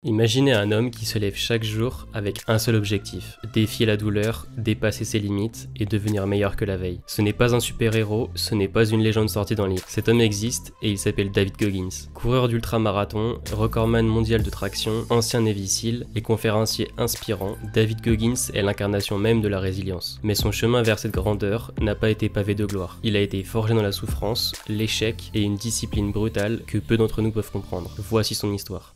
Imaginez un homme qui se lève chaque jour avec un seul objectif, défier la douleur, dépasser ses limites et devenir meilleur que la veille. Ce n'est pas un super-héros, ce n'est pas une légende sortie d'un livre. Cet homme existe et il s'appelle David Goggins. Coureur d'ultramarathon, recordman mondial de traction, ancien Navy SEAL et conférencier inspirant, David Goggins est l'incarnation même de la résilience. Mais son chemin vers cette grandeur n'a pas été pavé de gloire. Il a été forgé dans la souffrance, l'échec et une discipline brutale que peu d'entre nous peuvent comprendre. Voici son histoire.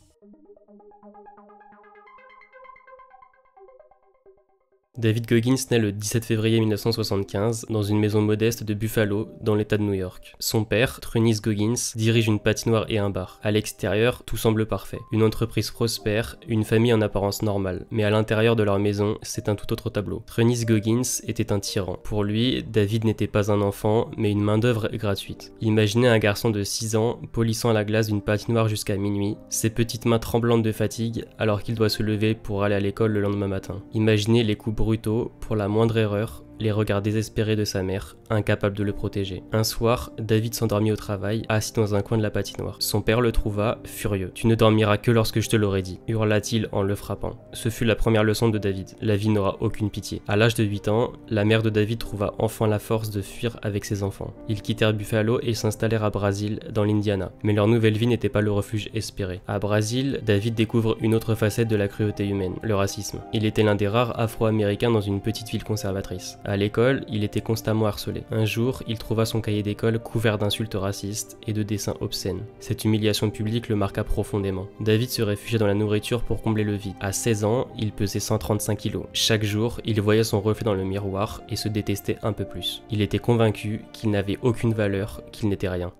David Goggins naît le 17 février 1975 dans une maison modeste de Buffalo, dans l'état de New York. Son père, Trenice Goggins, dirige une patinoire et un bar. À l'extérieur, tout semble parfait. Une entreprise prospère, une famille en apparence normale. Mais à l'intérieur de leur maison, c'est un tout autre tableau. Trenice Goggins était un tyran. Pour lui, David n'était pas un enfant, mais une main-d'œuvre gratuite. Imaginez un garçon de 6 ans polissant à la glace d'une patinoire jusqu'à minuit, ses petites mains tremblantes de fatigue alors qu'il doit se lever pour aller à l'école le lendemain matin. Imaginez les coups brutaux pour la moindre erreur, les regards désespérés de sa mère, incapable de le protéger. Un soir, David s'endormit au travail, assis dans un coin de la patinoire. Son père le trouva, furieux. « Tu ne dormiras que lorsque je te l'aurai dit », hurla-t-il en le frappant. Ce fut la première leçon de David. La vie n'aura aucune pitié. À l'âge de 8 ans, la mère de David trouva enfin la force de fuir avec ses enfants. Ils quittèrent Buffalo et s'installèrent à Brazil, dans l'Indiana. Mais leur nouvelle vie n'était pas le refuge espéré. À Brazil, David découvre une autre facette de la cruauté humaine, le racisme. Il était l'un des rares Afro-Américains dans une petite ville conservatrice. À l'école, il était constamment harcelé. Un jour, il trouva son cahier d'école couvert d'insultes racistes et de dessins obscènes. Cette humiliation publique le marqua profondément. David se réfugia dans la nourriture pour combler le vide. À 16 ans, il pesait 135 kilos. Chaque jour, il voyait son reflet dans le miroir et se détestait un peu plus. Il était convaincu qu'il n'avait aucune valeur, qu'il n'était rien.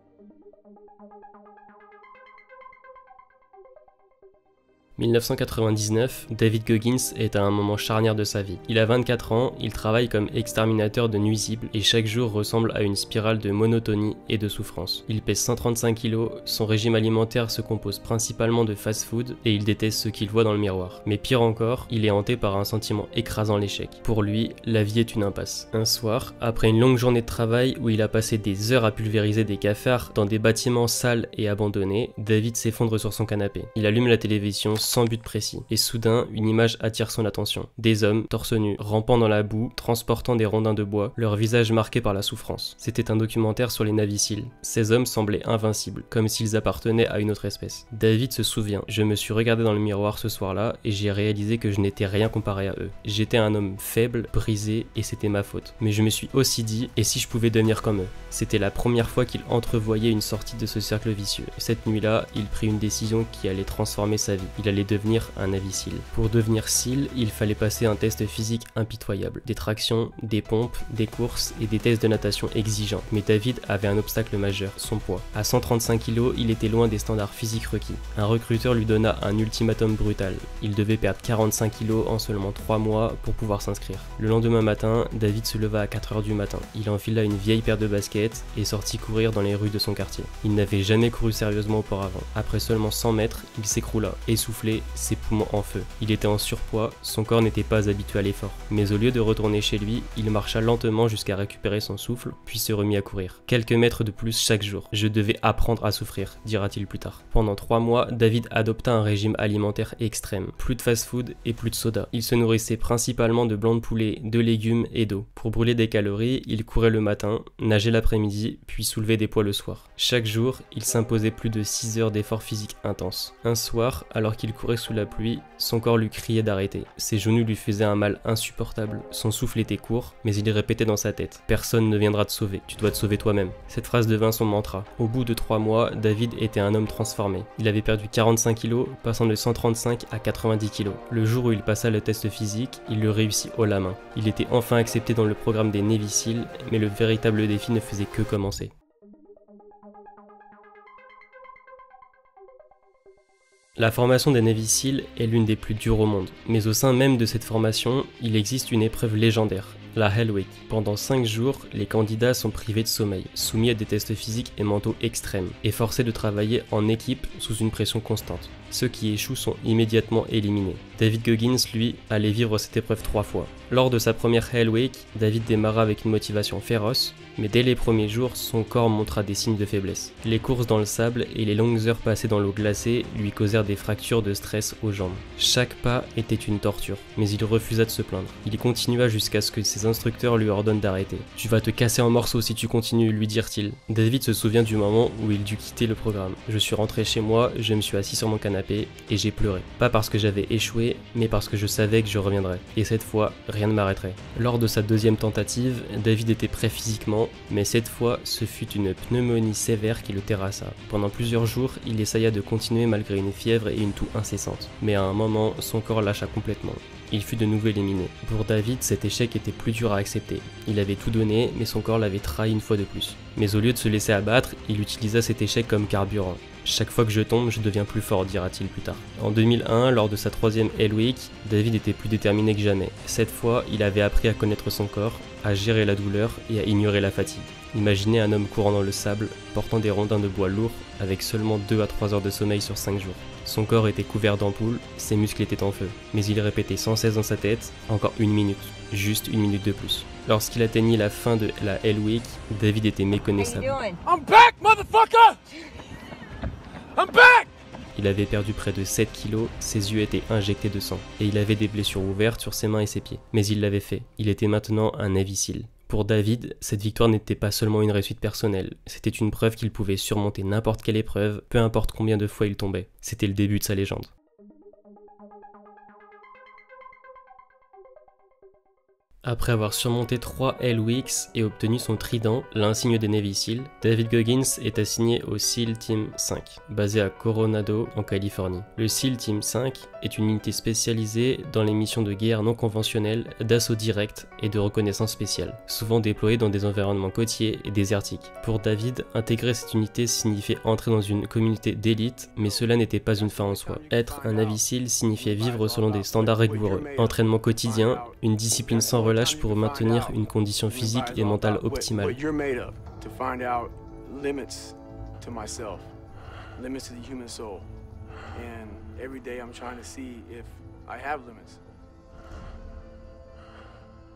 1999, David Goggins est à un moment charnière de sa vie. Il a 24 ans, il travaille comme exterminateur de nuisibles et chaque jour ressemble à une spirale de monotonie et de souffrance. Il pèse 135 kg, son régime alimentaire se compose principalement de fast-food et il déteste ce qu'il voit dans le miroir. Mais pire encore, il est hanté par un sentiment écrasant, l'échec. Pour lui, la vie est une impasse. Un soir, après une longue journée de travail où il a passé des heures à pulvériser des cafards dans des bâtiments sales et abandonnés, David s'effondre sur son canapé. Il allume la télévision sans but précis. Et soudain, une image attire son attention. Des hommes, torse nu, rampant dans la boue, transportant des rondins de bois, leur visage marqué par la souffrance. C'était un documentaire sur les Navy SEAL. Ces hommes semblaient invincibles, comme s'ils appartenaient à une autre espèce. David se souvient, je me suis regardé dans le miroir ce soir-là et j'ai réalisé que je n'étais rien comparé à eux. J'étais un homme faible, brisé et c'était ma faute. Mais je me suis aussi dit, et si je pouvais devenir comme eux? C'était la première fois qu'il entrevoyait une sortie de ce cercle vicieux. Cette nuit-là, il prit une décision qui allait transformer sa vie. Il allait devenir un Navy SEAL. Pour devenir SEAL, il fallait passer un test physique impitoyable. Des tractions, des pompes, des courses et des tests de natation exigeants. Mais David avait un obstacle majeur, son poids. À 135 kg, il était loin des standards physiques requis. Un recruteur lui donna un ultimatum brutal. Il devait perdre 45 kg en seulement 3 mois pour pouvoir s'inscrire. Le lendemain matin, David se leva à 4 h du matin. Il enfila une vieille paire de baskets et sortit courir dans les rues de son quartier. Il n'avait jamais couru sérieusement auparavant. Après seulement 100 mètres, il s'écroula, essoufflé, ses poumons en feu. Il était en surpoids, son corps n'était pas habitué à l'effort. Mais au lieu de retourner chez lui, il marcha lentement jusqu'à récupérer son souffle, puis se remit à courir. Quelques mètres de plus chaque jour. Je devais apprendre à souffrir, dira-t-il plus tard. Pendant 3 mois, David adopta un régime alimentaire extrême. Plus de fast-food et plus de soda. Il se nourrissait principalement de blanc de poulet, de légumes et d'eau. Pour brûler des calories, il courait le matin, nageait l'après-midi, puis soulevait des poids le soir. Chaque jour, il s'imposait plus de 6 heures d'efforts physiques intenses. Un soir, alors qu'il courait sous la pluie, son corps lui criait d'arrêter. Ses genoux lui faisaient un mal insupportable. Son souffle était court, mais il répétait dans sa tête. Personne ne viendra te sauver, tu dois te sauver toi-même. Cette phrase devint son mantra. Au bout de 3 mois, David était un homme transformé. Il avait perdu 45 kg, passant de 135 à 90 kg. Le jour où il passa le test physique, il le réussit haut la main. Il était enfin accepté dans le programme des Navy SEAL, mais le véritable défi ne faisait que commencer. La formation des Navy SEAL est l'une des plus dures au monde, mais au sein même de cette formation, il existe une épreuve légendaire, la Hell Week. Pendant 5 jours, les candidats sont privés de sommeil, soumis à des tests physiques et mentaux extrêmes, et forcés de travailler en équipe sous une pression constante. Ceux qui échouent sont immédiatement éliminés. David Goggins, lui, allait vivre cette épreuve 3 fois. Lors de sa première Hell Week, David démarra avec une motivation féroce, mais dès les premiers jours, son corps montra des signes de faiblesse. Les courses dans le sable et les longues heures passées dans l'eau glacée lui causèrent des fractures de stress aux jambes. Chaque pas était une torture, mais il refusa de se plaindre. Il continua jusqu'à ce que ses instructeurs lui ordonnent d'arrêter. « Tu vas te casser en morceaux si tu continues », lui dirent-ils. David se souvient du moment où il dut quitter le programme. « Je suis rentré chez moi, je me suis assis sur mon canapé et j'ai pleuré. Pas parce que j'avais échoué, mais parce que je savais que je reviendrais. Et cette fois, rien ne m'arrêterait. » Lors de sa deuxième tentative, David était prêt physiquement, mais cette fois, ce fut une pneumonie sévère qui le terrassa. Pendant plusieurs jours, il essaya de continuer malgré une fièvre et une toux incessante. Mais à un moment, son corps lâcha complètement. Il fut de nouveau éliminé. Pour David, cet échec était plus dur à accepter. Il avait tout donné, mais son corps l'avait trahi une fois de plus. Mais au lieu de se laisser abattre, il utilisa cet échec comme carburant. « Chaque fois que je tombe, je deviens plus fort », dira-t-il plus tard. En 2001, lors de sa troisième Hell Week, David était plus déterminé que jamais. Cette fois, il avait appris à connaître son corps, à gérer la douleur et à ignorer la fatigue. Imaginez un homme courant dans le sable, portant des rondins de bois lourds, avec seulement 2 à 3 heures de sommeil sur 5 jours. Son corps était couvert d'ampoules, ses muscles étaient en feu. Mais il répétait sans cesse dans sa tête, encore 1 minute, juste 1 minute de plus. Lorsqu'il atteignit la fin de la Hell Week, David était méconnaissable. I'm back, motherfucker! I'm back! Il avait perdu près de 7 kilos, ses yeux étaient injectés de sang, et il avait des blessures ouvertes sur ses mains et ses pieds. Mais il l'avait fait, il était maintenant un Navy SEAL. Pour David, cette victoire n'était pas seulement une réussite personnelle, c'était une preuve qu'il pouvait surmonter n'importe quelle épreuve, peu importe combien de fois il tombait. C'était le début de sa légende. Après avoir surmonté 3 Hell Weeks et obtenu son trident, l'insigne des Navy SEAL, David Goggins est assigné au SEAL Team 5, basé à Coronado, en Californie. Le SEAL Team 5 est une unité spécialisée dans les missions de guerre non conventionnelles, d'assaut direct et de reconnaissance spéciale, souvent déployée dans des environnements côtiers et désertiques. Pour David, intégrer cette unité signifiait entrer dans une communauté d'élite, mais cela n'était pas une fin en soi. Être un Navy SEAL signifiait vivre selon des standards rigoureux, entraînement quotidien, une discipline sans relâche pour maintenir une condition physique et mentale optimale.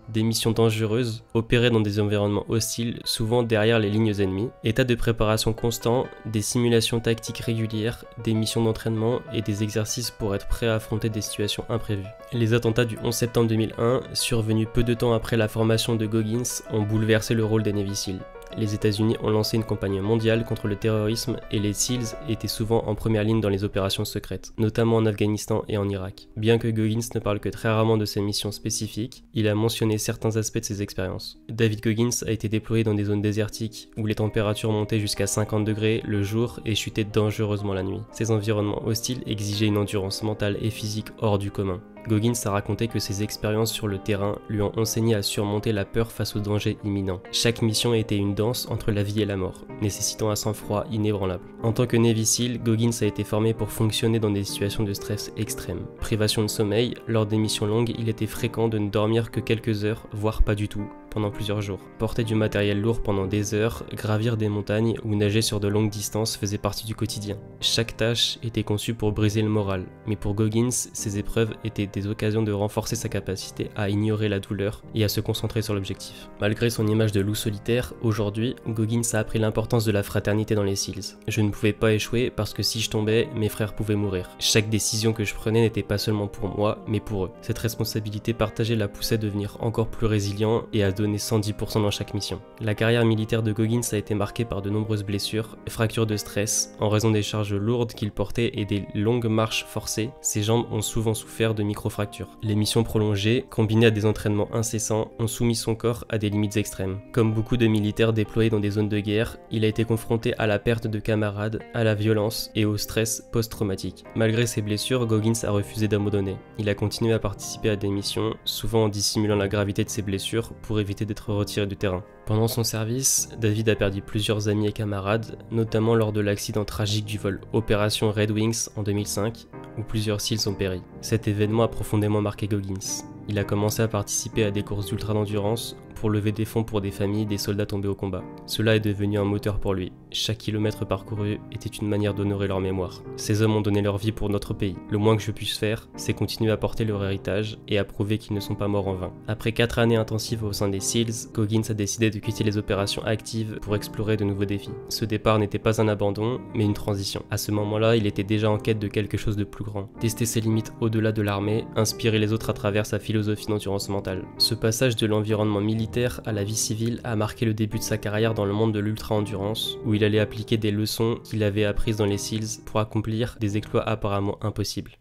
Des missions dangereuses, opérées dans des environnements hostiles, souvent derrière les lignes ennemies, état de préparation constant, des simulations tactiques régulières, des missions d'entraînement et des exercices pour être prêt à affronter des situations imprévues. Les attentats du 11 septembre 2001, survenus peu de temps après la formation de Goggins, ont bouleversé le rôle des Navy SEAL. Les États-Unis ont lancé une campagne mondiale contre le terrorisme et les SEALs étaient souvent en première ligne dans les opérations secrètes, notamment en Afghanistan et en Irak. Bien que Goggins ne parle que très rarement de ses missions spécifiques, il a mentionné certains aspects de ses expériences. David Goggins a été déployé dans des zones désertiques où les températures montaient jusqu'à 50 degrés le jour et chutaient dangereusement la nuit. Ces environnements hostiles exigeaient une endurance mentale et physique hors du commun. Goggins a raconté que ses expériences sur le terrain lui ont enseigné à surmonter la peur face au danger imminent. Chaque mission était une danse entre la vie et la mort, nécessitant un sang-froid inébranlable. En tant que Navy SEAL, Goggins a été formé pour fonctionner dans des situations de stress extrême. Privation de sommeil, lors des missions longues, il était fréquent de ne dormir que quelques heures, voire pas du tout, pendant plusieurs jours. Porter du matériel lourd pendant des heures, gravir des montagnes ou nager sur de longues distances faisait partie du quotidien. Chaque tâche était conçue pour briser le moral, mais pour Goggins, ces épreuves étaient des occasions de renforcer sa capacité à ignorer la douleur et à se concentrer sur l'objectif. Malgré son image de loup solitaire, aujourd'hui, Goggins a appris l'importance de la fraternité dans les SEALs. Je ne pouvais pas échouer parce que si je tombais, mes frères pouvaient mourir. Chaque décision que je prenais n'était pas seulement pour moi, mais pour eux. Cette responsabilité partagée la poussait à devenir encore plus résilient et à donner 110% dans chaque mission. La carrière militaire de Goggins a été marquée par de nombreuses blessures, fractures de stress, en raison des charges lourdes qu'il portait et des longues marches forcées. Ses jambes ont souvent souffert de microfractures. Les missions prolongées, combinées à des entraînements incessants, ont soumis son corps à des limites extrêmes. Comme beaucoup de militaires déployés dans des zones de guerre, il a été confronté à la perte de camarades, à la violence et au stress post-traumatique. Malgré ses blessures, Goggins a refusé d'abandonner. Il a continué à participer à des missions, souvent en dissimulant la gravité de ses blessures pour éviter d'être retiré du terrain. Pendant son service, David a perdu plusieurs amis et camarades, notamment lors de l'accident tragique du vol Opération Red Wings en 2005, où plusieurs SEALs ont péri. Cet événement a profondément marqué Goggins. Il a commencé à participer à des courses d'ultra-endurance pour lever des fonds pour des familles des soldats tombés au combat. Cela est devenu un moteur pour lui. Chaque kilomètre parcouru était une manière d'honorer leur mémoire. Ces hommes ont donné leur vie pour notre pays. Le moins que je puisse faire, c'est continuer à porter leur héritage et à prouver qu'ils ne sont pas morts en vain. Après 4 années intensives au sein des SEALs, Goggins a décidé de quitter les opérations actives pour explorer de nouveaux défis. Ce départ n'était pas un abandon, mais une transition. À ce moment-là, il était déjà en quête de quelque chose de plus grand. Tester ses limites au-delà de l'armée, inspirer les autres à travers sa philosophie d'endurance mentale. Ce passage de l'environnement militaire à la vie civile a marqué le début de sa carrière dans le monde de l'ultra-endurance, où il allait appliquer des leçons qu'il avait apprises dans les SEALs pour accomplir des exploits apparemment impossibles.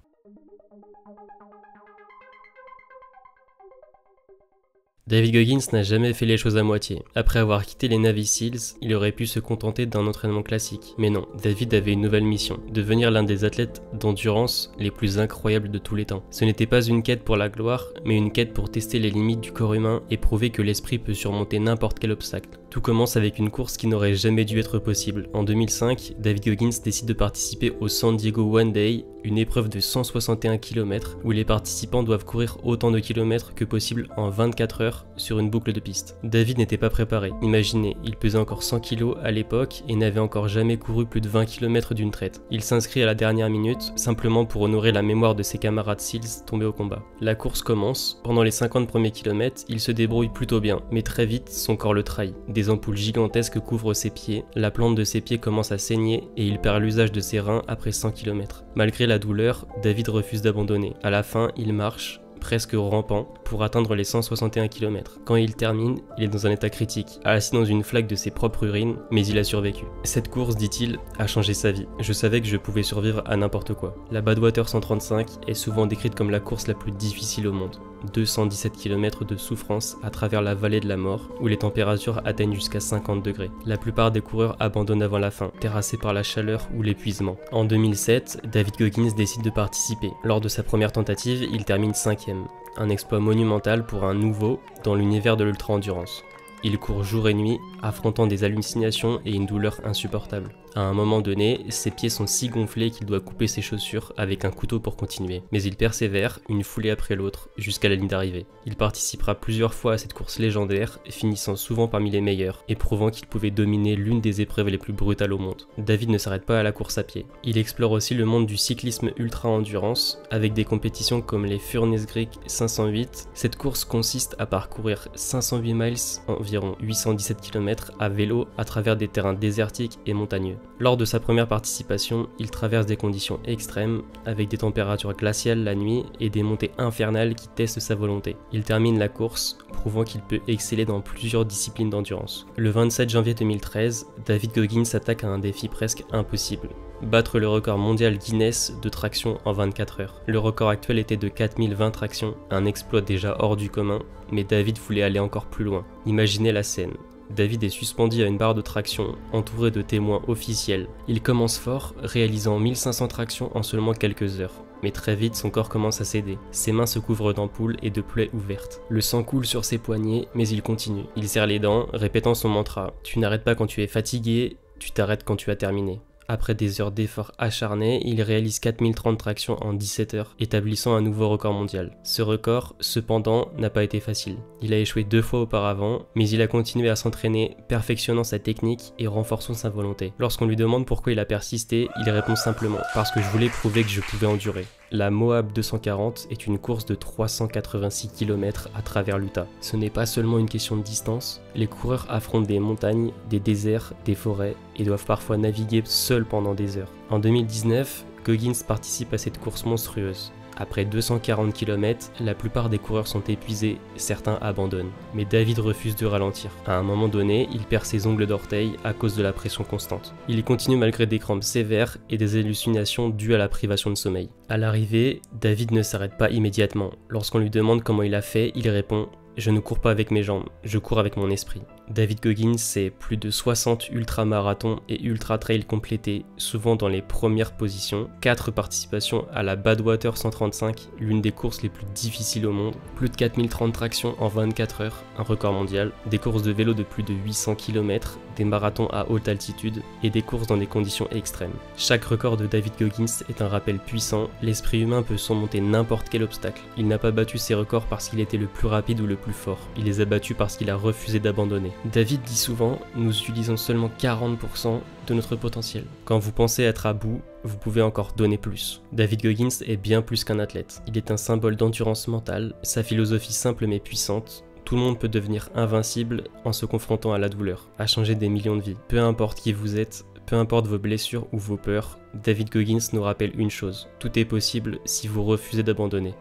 David Goggins n'a jamais fait les choses à moitié. Après avoir quitté les Navy SEALs, il aurait pu se contenter d'un entraînement classique. Mais non, David avait une nouvelle mission, devenir l'un des athlètes d'endurance les plus incroyables de tous les temps. Ce n'était pas une quête pour la gloire, mais une quête pour tester les limites du corps humain et prouver que l'esprit peut surmonter n'importe quel obstacle. Tout commence avec une course qui n'aurait jamais dû être possible. En 2005, David Goggins décide de participer au San Diego One Day, une épreuve de 161 km où les participants doivent courir autant de kilomètres que possible en 24 heures sur une boucle de piste. David n'était pas préparé. Imaginez, il pesait encore 100 kg à l'époque et n'avait encore jamais couru plus de 20 km d'une traite. Il s'inscrit à la dernière minute, simplement pour honorer la mémoire de ses camarades SEALs tombés au combat. La course commence. Pendant les 50 premiers kilomètres, il se débrouille plutôt bien, mais très vite, son corps le trahit. Des ampoules gigantesques couvrent ses pieds, la plante de ses pieds commence à saigner et il perd l'usage de ses reins après 100 km. Malgré la douleur, David refuse d'abandonner. À la fin, il marche, presque rampant, pour atteindre les 161 km. Quand il termine, il est dans un état critique, assis dans une flaque de ses propres urines, mais il a survécu. Cette course, dit-il, a changé sa vie. Je savais que je pouvais survivre à n'importe quoi. La Badwater 135 est souvent décrite comme la course la plus difficile au monde. 217 km de souffrance à travers la vallée de la mort, où les températures atteignent jusqu'à 50 degrés. La plupart des coureurs abandonnent avant la fin, terrassés par la chaleur ou l'épuisement. En 2007, David Goggins décide de participer. Lors de sa première tentative, il termine 5e. Un exploit monumental pour un nouveau dans l'univers de l'ultra-endurance. Il court jour et nuit, affrontant des hallucinations et une douleur insupportable. À un moment donné, ses pieds sont si gonflés qu'il doit couper ses chaussures avec un couteau pour continuer. Mais il persévère, une foulée après l'autre, jusqu'à la ligne d'arrivée. Il participera plusieurs fois à cette course légendaire, finissant souvent parmi les meilleurs, et prouvant qu'il pouvait dominer l'une des épreuves les plus brutales au monde. David ne s'arrête pas à la course à pied. Il explore aussi le monde du cyclisme ultra-endurance, avec des compétitions comme les Furnace Creek 508. Cette course consiste à parcourir 508 miles, environ 817 km, à vélo à travers des terrains désertiques et montagneux. Lors de sa première participation, il traverse des conditions extrêmes, avec des températures glaciales la nuit et des montées infernales qui testent sa volonté. Il termine la course, prouvant qu'il peut exceller dans plusieurs disciplines d'endurance. Le 27 janvier 2013, David Goggins s'attaque à un défi presque impossible. Battre le record mondial Guinness de traction en 24 heures. Le record actuel était de 4020 tractions, un exploit déjà hors du commun, mais David voulait aller encore plus loin. Imaginez la scène. David est suspendu à une barre de traction, entouré de témoins officiels. Il commence fort, réalisant 1500 tractions en seulement quelques heures. Mais très vite, son corps commence à céder. Ses mains se couvrent d'ampoules et de plaies ouvertes. Le sang coule sur ses poignets, mais il continue. Il serre les dents, répétant son mantra. « Tu n'arrêtes pas quand tu es fatigué, tu t'arrêtes quand tu as terminé ». Après des heures d'efforts acharnés, il réalise 4030 tractions en 17 heures, établissant un nouveau record mondial. Ce record, cependant, n'a pas été facile. Il a échoué 2 fois auparavant, mais il a continué à s'entraîner, perfectionnant sa technique et renforçant sa volonté. Lorsqu'on lui demande pourquoi il a persisté, il répond simplement « parce que je voulais prouver que je pouvais endurer ». La Moab 240 est une course de 386 km à travers l'Utah. Ce n'est pas seulement une question de distance, les coureurs affrontent des montagnes, des déserts, des forêts et doivent parfois naviguer seuls pendant des heures. En 2019, Goggins participe à cette course monstrueuse. Après 240 km, la plupart des coureurs sont épuisés, certains abandonnent. Mais David refuse de ralentir. À un moment donné, il perd ses ongles d'orteil à cause de la pression constante. Il continue malgré des crampes sévères et des hallucinations dues à la privation de sommeil. À l'arrivée, David ne s'arrête pas immédiatement. Lorsqu'on lui demande comment il a fait, il répond « Je ne cours pas avec mes jambes, je cours avec mon esprit ». David Goggins, c'est plus de 60 ultramarathons et ultra-trails complétés, souvent dans les premières positions, 4 participations à la Badwater 135, l'une des courses les plus difficiles au monde, plus de 4030 tractions en 24 heures, un record mondial, des courses de vélo de plus de 800 km, des marathons à haute altitude et des courses dans des conditions extrêmes. Chaque record de David Goggins est un rappel puissant, l'esprit humain peut surmonter n'importe quel obstacle. Il n'a pas battu ses records parce qu'il était le plus rapide ou le plus fort, il les a battus parce qu'il a refusé d'abandonner. David dit souvent, nous utilisons seulement 40% de notre potentiel. Quand vous pensez être à bout, vous pouvez encore donner plus. David Goggins est bien plus qu'un athlète. Il est un symbole d'endurance mentale, sa philosophie simple mais puissante. Tout le monde peut devenir invincible en se confrontant à la douleur, à changer des millions de vies. Peu importe qui vous êtes, peu importe vos blessures ou vos peurs, David Goggins nous rappelle une chose, tout est possible si vous refusez d'abandonner.